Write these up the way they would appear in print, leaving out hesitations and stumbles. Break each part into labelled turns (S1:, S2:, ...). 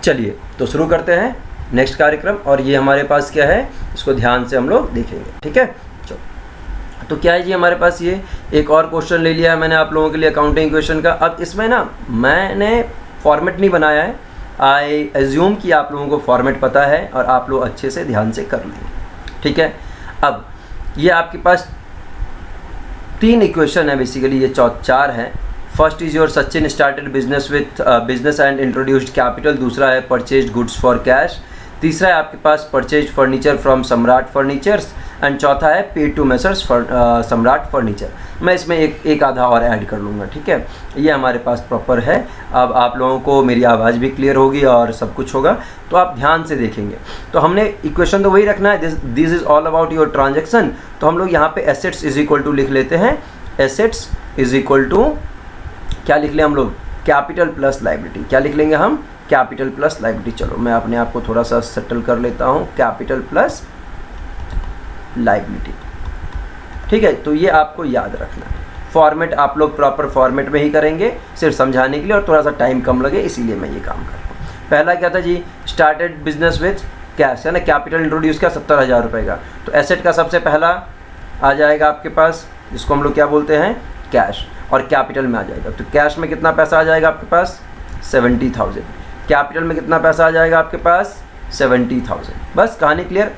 S1: चलिए तो शुरू करते हैं नेक्स्ट कार्यक्रम। और ये हमारे पास क्या है, इसको ध्यान से हम लोग देखेंगे, ठीक है। चलो, तो क्या है जी, हमारे पास ये एक और क्वेश्चन ले लिया है मैंने आप लोगों के लिए अकाउंटिंग क्वेश्चन का। अब इसमें ना मैंने फॉर्मेट नहीं बनाया है, आई एज्यूम कि आप लोगों को फॉर्मेट पता है और आप लोग अच्छे से ध्यान से कर लेंगे, ठीक है। अब ये आपके पास 3 इक्वेशन है बेसिकली, ये 4 हैं। First is your Sachin started business with business and introduced capital, दूसरा है परचेज गुड्स फॉर कैश, तीसरा है आपके पास परचेज फर्नीचर फ्रॉम सम्राट फर्नीचर्स एंड चौथा है पेड टू मेसर्स सम्राट फर्नीचर। मैं इसमें एक आधा और ऐड कर लूँगा, ठीक है। ये हमारे पास प्रॉपर है। अब आप लोगों को मेरी आवाज़ भी क्लियर होगी और सब कुछ होगा, तो आप ध्यान से देखेंगे। तो हमने इक्वेशन तो वही रखना है, this is all about your transaction. तो हम लोग यहाँ पे एसेट्स इज इक्वल टू लिख लेते हैं। एसेट्स इज इक्वल टू क्या लिख लें हम लोग, कैपिटल प्लस लाइबिलिटी। क्या लिख लेंगे हम, कैपिटल प्लस लाइबिलिटी। चलो मैं अपने आप को थोड़ा सा सेटल कर लेता हूँ, कैपिटल प्लस लाइबिलिटी, ठीक है। तो ये आपको याद रखना है। फॉर्मेट आप लोग प्रॉपर फॉर्मेट में ही करेंगे, सिर्फ समझाने के लिए और थोड़ा सा टाइम कम लगे इसीलिए मैं ये काम कर रहा हूँ। पहला क्या था जी, स्टार्टेड बिजनेस विथ कैश, है ना, कैपिटल इंट्रोड्यूस किया 70,000 रुपये का। तो एसेट का सबसे पहला आ जाएगा आपके पास, जिसको हम लोग क्या बोलते हैं, कैश, और कैपिटल में आ जाएगा। तो कैश में कितना पैसा आ जाएगा आपके पास, 70,000। कैपिटल में कितना पैसा आ जाएगा आपके पास, 70,000। बस कहानी क्लियर।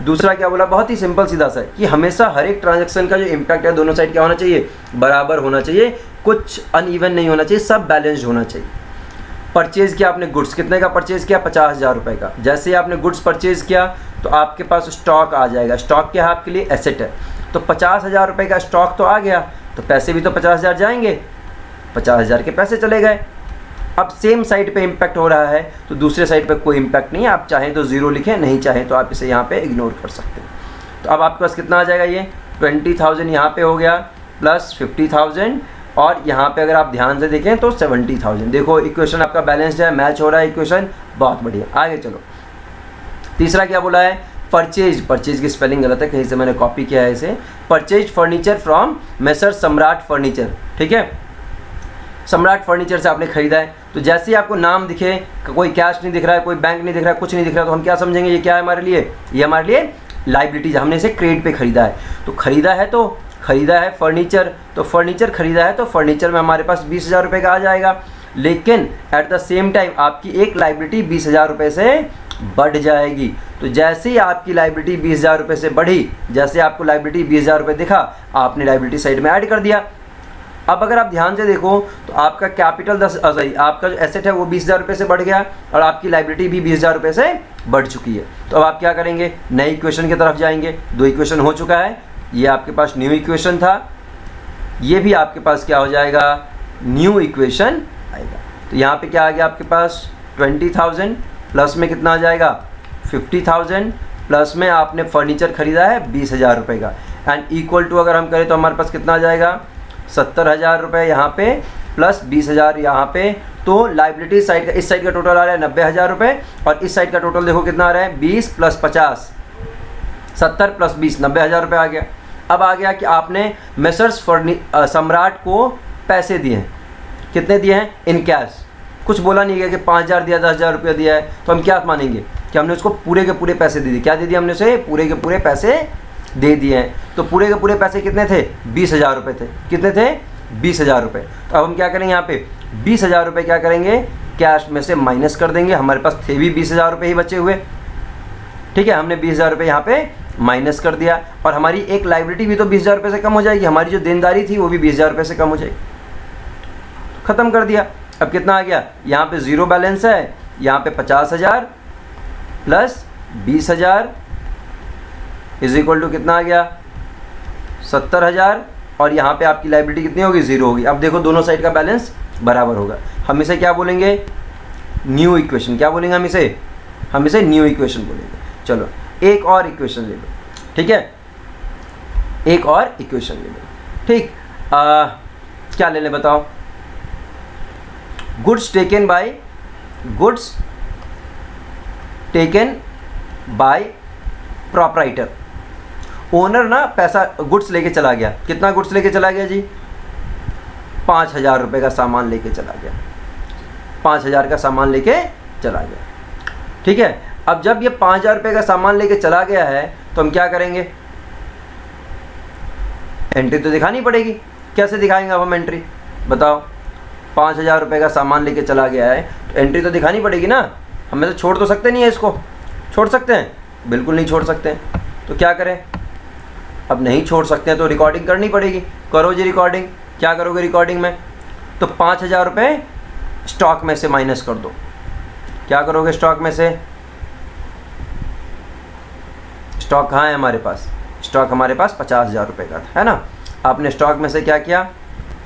S1: दूसरा क्या बोला, बहुत ही सिंपल सीधा सा है कि हमेशा हर एक ट्रांजैक्शन का जो इम्पैक्ट है दोनों साइड क्या होना चाहिए, बराबर होना चाहिए, कुछ अनइवन नहीं होना चाहिए, सब बैलेंस्ड होना चाहिए। परचेज किया आपने गुड्स, कितने का परचेज किया, 50,000 रुपये का। जैसे ही आपने गुड्स परचेज किया तो आपके पास स्टॉक आ जाएगा। स्टॉक क्या है आपके लिए, एसेट है। तो 50,000 रुपये का स्टॉक तो आ गया, तो पैसे भी तो 50,000 जाएंगे, 50,000 के पैसे चले गए। अब सेम साइड पे इम्पैक्ट हो रहा है, तो दूसरे साइड पे कोई इम्पैक्ट नहीं है। आप चाहें तो 0 लिखें, नहीं चाहें तो आप इसे यहाँ पे इग्नोर कर सकते हैं। तो अब आपके पास कितना आ जाएगा, ये 20,000 यहाँ पे हो गया प्लस 50,000, और यहाँ पे अगर आप ध्यान से देखें तो 70,000। देखो इक्वेशन आपका बैलेंस्ड है, मैच हो रहा है इक्वेशन, बहुत बढ़िया। आगे चलो, तीसरा क्या बोला है, परचेज। परचेज की स्पेलिंग गलत है, कहीं से मैंने कॉपी किया है इसे। परचेज फर्नीचर फ्रॉम मेसर सम्राट फर्नीचर, ठीक है। सम्राट फर्नीचर से आपने खरीदा है, तो जैसे ही आपको नाम दिखे, कोई कैश नहीं दिख रहा है, कोई बैंक नहीं दिख रहा है, कुछ नहीं दिख रहा है, तो हम क्या समझेंगे, ये क्या है हमारे लिए, ये हमारे लिए लाइबिलिटीज। हमने इसे क्रेडिट पे खरीदा है, तो खरीदा है फर्नीचर, तो फर्नीचर खरीदा है, तो फर्नीचर में हमारे पास 20,000 रुपये का आ जाएगा। लेकिन एट द सेम टाइम आपकी एक लाइबिलिटी 20,000 रुपये से बढ़ जाएगी। तो जैसे ही आपकी लाइबिलिटी 20,000 रुपये से बढ़ी, जैसे आपको लाइबिलिटी 20,000 रुपये दिखा, आपने लाइबिलिटी साइड में ऐड कर दिया। अब अगर आप ध्यान से देखो तो आपका कैपिटल आपका जो एसेट है वो 20,000 रुपये से बढ़ गया और आपकी लाइबिलिटी भी 20,000 रुपये से बढ़ चुकी है। तो अब आप क्या करेंगे, नई इक्वेशन की तरफ जाएंगे। 2 इक्वेशन हो चुका है, ये आपके पास न्यू इक्वेशन था, ये भी आपके पास क्या हो जाएगा, न्यू इक्वेशन आएगा। तो यहाँ पे क्या आ गया आपके पास 20,000, प्लस में कितना आ जाएगा 50,000, प्लस में आपने फर्नीचर खरीदा है 20,000 रुपये का, एंड इक्वल टू अगर हम करें तो हमारे पास कितना आ जाएगा 70,000 रुपये यहाँ पे, प्लस 20,000 यहाँ पे। तो लाइबिलिटी साइड का, इस साइड का टोटल आ रहा है 90,000 रुपये, और इस साइड का टोटल देखो कितना आ रहा है 20 प्लस 50, 70 प्लस 20, 90,000 रुपये आ गया। अब आ गया कि आपने मेसर्स सम्राट को पैसे दिए हैं, कितने दिए हैं, इन कैश। कुछ बोला नहीं गया कि 5,000 दिया, 10,000 रुपया दिया है, तो हम क्या मानेंगे कि हमने उसको पूरे के पूरे पैसे दे दिए। क्या दे दिए हमने उसे, पूरे के पूरे पैसे दे दिए हैं। तो पूरे के पूरे पैसे कितने थे, 20,000 रुपये थे। कितने थे, 20,000 रुपये। तो अब हम क्या करेंगे, यहाँ पे 20,000 रुपये क्या करेंगे, कैश में से माइनस कर देंगे। हमारे पास थे भी 20,000 रुपये ही बचे हुए, ठीक है। हमने 20,000 रुपये यहाँ पे माइनस कर दिया, और हमारी एक लाइबिलिटी भी तो 20,000 रुपये से कम हो जाएगी। हमारी जो देनदारी थी वो भी 20,000 रुपये से कम हो जाएगी। ख़त्म कर दिया। अब कितना आ गया, यहाँ पे 0 बैलेंस है, यहाँ पे 50,000 प्लस 20,000 इज इक्वल टू कितना आ गया 70,000, और यहाँ पे आपकी लाइबिलिटी कितनी होगी, 0 होगी। अब देखो दोनों साइड का बैलेंस बराबर होगा। हम इसे क्या बोलेंगे, न्यू इक्वेशन। क्या बोलेंगे हम इसे न्यू इक्वेशन बोलेंगे। चलो एक और इक्वेशन ले लो, ठीक है, एक और इक्वेशन ले लो, ठीक। क्या ले लें बताओ, goods taken by proprietor. Owner ना पैसा गुड्स लेके चला गया, कितना गुड्स लेके चला गया जी, 5,000 रुपये का सामान लेके चला गया, 5,000 का सामान लेके चला गया। ठीक है। अब जब ये 5,000 रुपये का सामान लेके चला गया है तो हम क्या करेंगे, एंट्री तो दिखानी पड़ेगी। कैसे दिखाएंगे अब हम एंट्री, बताओ। 5,000 रुपये का सामान लेके चला गया है तो एंट्री तो दिखानी पड़ेगी ना। हमें तो छोड़ तो सकते नहीं है इसको, छोड़ सकते हैं? बिल्कुल नहीं छोड़ सकते हैं। तो क्या करें, अब नहीं छोड़ सकते हैं तो रिकॉर्डिंग करनी पड़ेगी। करो जी रिकॉर्डिंग। क्या करोगे रिकॉर्डिंग में, तो 5,000 रुपये स्टॉक में से माइनस कर दो। क्या करोगे स्टॉक में से, स्टॉक कहाँ है हमारे पास, स्टॉक हमारे पास 50,000 रुपये का था, है ना। आपने स्टॉक में से क्या किया,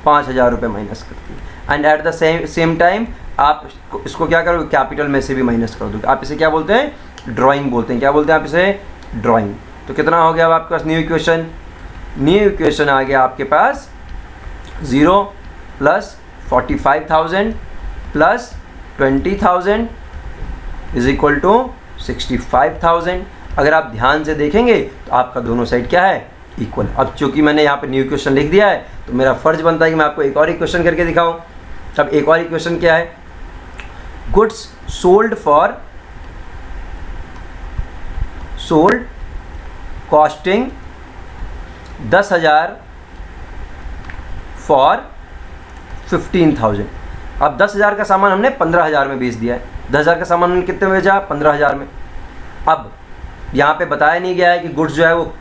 S1: 5,000 रुपये माइनस कर दिए। And at the same time आप इसको क्या करोगे, कैपिटल में से भी माइनस कर दोगे। आप इसे क्या बोलते हैं, ड्राइंग बोलते हैं। क्या बोलते हैं आप इसे, ड्राइंग। तो कितना हो गया अब आपके पास न्यू इक्वेशन, न्यू इक्वेशन आ गया आपके पास 0 plus 45,000 plus 20,000 is equal to 65,000। अगर आप ध्यान से देखेंगे तो आपका दोनों साइड क्या है, इक्वल। अब चूंकि मैंने यहाँ पे न्यू इक्वेशन लिख दिया है तो मेरा फर्ज बनता है कि मैं आपको एक और इक्वेशन करके दिखाऊं। अब एक और इक्वेशन क्या है, गुड्स सोल्ड कॉस्टिंग 10,000 फॉर 15,000। अब 10,000 का सामान हमने 15,000 में बेच दिया है। 10,000 का सामान हमने कितने में बेचा, 15,000 में। अब यहाँ पे बताया नहीं गया है कि गुड्स जो है वो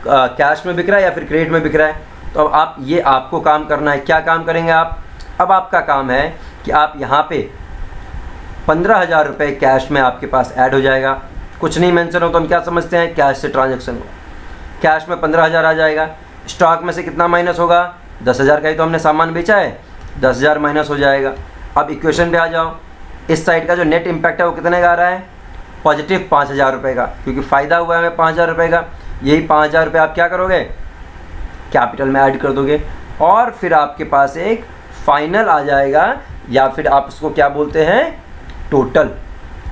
S1: कैश में बिक रहा है या फिर क्रेडिट में बिक रहा है। तो अब आप ये आपको काम करना है। क्या काम करेंगे आप, अब आपका काम है कि आप यहाँ पे 15,000 रुपये कैश में आपके पास ऐड हो जाएगा। कुछ नहीं मेंशन हो तो हम क्या समझते हैं, कैश से ट्रांजैक्शन हो। कैश में 15,000 आ जाएगा। स्टॉक में से कितना माइनस होगा, 10,000 का ही तो हमने सामान बेचा है, 10,000 माइनस हो जाएगा। अब इक्वेशन पे आ जाओ। इस साइड का जो नेट इम्पैक्ट है वो कितने का आ रहा है, पॉजिटिव 5,000 रुपये का, क्योंकि फ़ायदा हुआ है हमें 5,000 रुपये का। यही 5,000 रुपये आप क्या करोगे, कैपिटल में ऐड कर दोगे और फिर आपके पास एक फाइनल आ जाएगा, या फिर आप उसको क्या बोलते हैं, टोटल।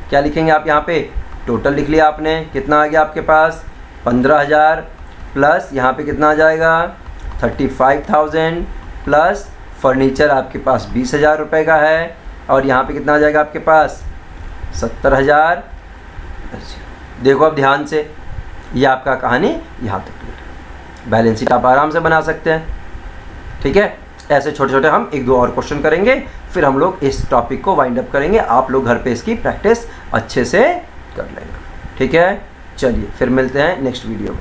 S1: क्या लिखेंगे आप यहाँ पे, टोटल लिख लिया आपने। कितना आ गया आपके पास, 15,000 प्लस यहाँ पे कितना आ जाएगा, 35,000 प्लस फर्नीचर आपके पास 20,000 रुपये का है, और यहाँ पे कितना आ जाएगा आपके पास 70,000। देखो अब ध्यान से, ये आपका कहानी यहाँ तक। बैलेंस शीट आप आराम से बना सकते हैं, ठीक है। ऐसे छोटे छोटे हम 1-2 और क्वेश्चन करेंगे, फिर हम लोग इस टॉपिक को वाइंड अप करेंगे। आप लोग घर पे इसकी प्रैक्टिस अच्छे से कर लेंगे, ठीक है। चलिए फिर मिलते हैं नेक्स्ट वीडियो में।